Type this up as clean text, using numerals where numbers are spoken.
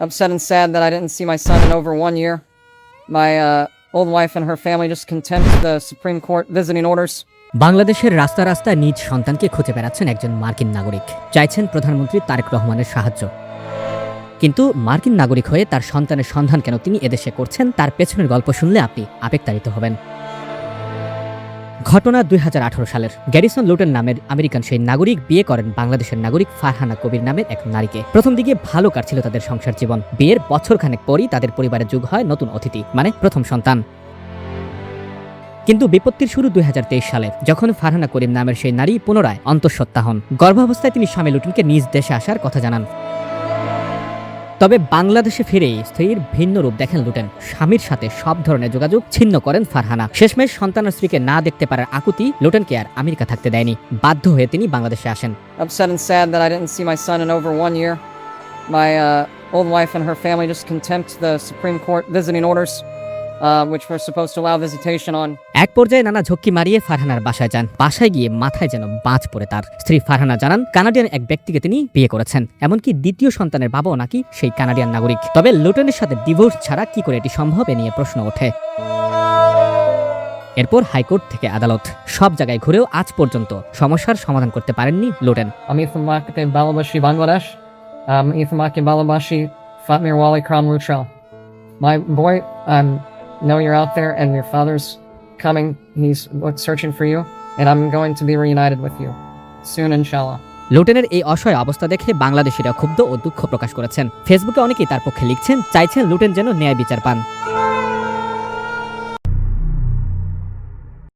Upset and sad that I didn't see my son in over 1 year. My old wife and her family just contempt the Supreme Court visiting orders. বাংলাদেশের রাস্তা রাস্তায় নিজ সন্তানকে খুঁজে বেড়াচ্ছেন একজন মার্কিন নাগরিক, চাইছেন প্রধানমন্ত্রী তারেক রহমানের সাহায্য। কিন্তু মার্কিন নাগরিক হয়ে তার সন্তানের সন্ধান কেন তিনি এদেশে করছেন, তার পেছনের গল্প শুনলে আপনি আবেগতাড়িত হবেন। ঘটনা 2018 সালের। গ্যারিসন লুটেন নামের আমেরিকান সেই নাগরিক বিয়ে করেন বাংলাদেশের নাগরিক ফারহানা কবির নামের এক নারীকে। প্রথম দিকে ভালো কাটছিল তাদের সংসার জীবন। বিয়ের বছরখানেক পরই তাদের পরিবারে যোগ হয় নতুন অতিথি, মানে প্রথম সন্তান। কিন্তু বিপত্তির শুরু 2023 সালে, যখন ফারহানা করিম নামের সেই নারী পুনরায় অন্তঃসত্ত্বা হন। গর্ভাবস্থায় তিনি স্বামী লুটেনকে নিজ দেশে আসার কথা জানান। তবে বাংলাদেশে ফিরেই স্ত্রীর ভিন্ন রূপ দেখেন লুটেন। স্বামীর সাথে সব ধরনের যোগাযোগ ছিন্ন করেন ফারহানা। শেষমেশ সন্তানের স্ত্রীকে না দেখতে পারার আকুতি লুটেনকে আর আমেরিকা থাকতে দেয়নি। বাধ্য হয়ে তিনি বাংলাদেশে আসেন। Upset and sad that I didn't see my son in over 1 year. My old wife and her family just contempt the Supreme Court visiting orders, which were supposed to allow visitation on. এক পর্যায়ে নানা ঝক্কি মারিয়ে ফারহানার বাসায় যান। বাসায় গিয়ে মাথায় যেন বাজ পড়ে তার। স্ত্রী ফারহানা জানান, কানাডিয়ান এক ব্যক্তিকে তিনি বিয়ে করেছেন, এমনকি দ্বিতীয় সন্তানের বাবাও নাকি সেই কানাডিয়ান নাগরিক। তবে লুটেনের সাথে ডিভোর্স ছাড়া কি করে এটি সম্ভব, এ নিয়ে প্রশ্ন ওঠে। এরপর হাইকোর্ট থেকে আদালত, সব জায়গায় ঘুরেও আজ পর্যন্ত সমস্যার সমাধান করতে পারেননি লুটেন। আমি তোমাকে ভালোবাসি বাংলাদেশ। আমি তোমাকে ভালোবাসি Fatmir Wali Kram Rutrell. My boy, know you're out there and your father's coming. He's searching for you, and I'm going to be reunited with you soon, inshallah. লুটেনের এই অসহায় অবস্থা দেখে বাংলাদেশিরা ক্ষুব্ধ ও দুঃখ প্রকাশ করেছেন। ফেসবুকে অনেকেই তার পক্ষে লিখছেন, চাইছেন লুটেন যেন ন্যায় বিচার পান।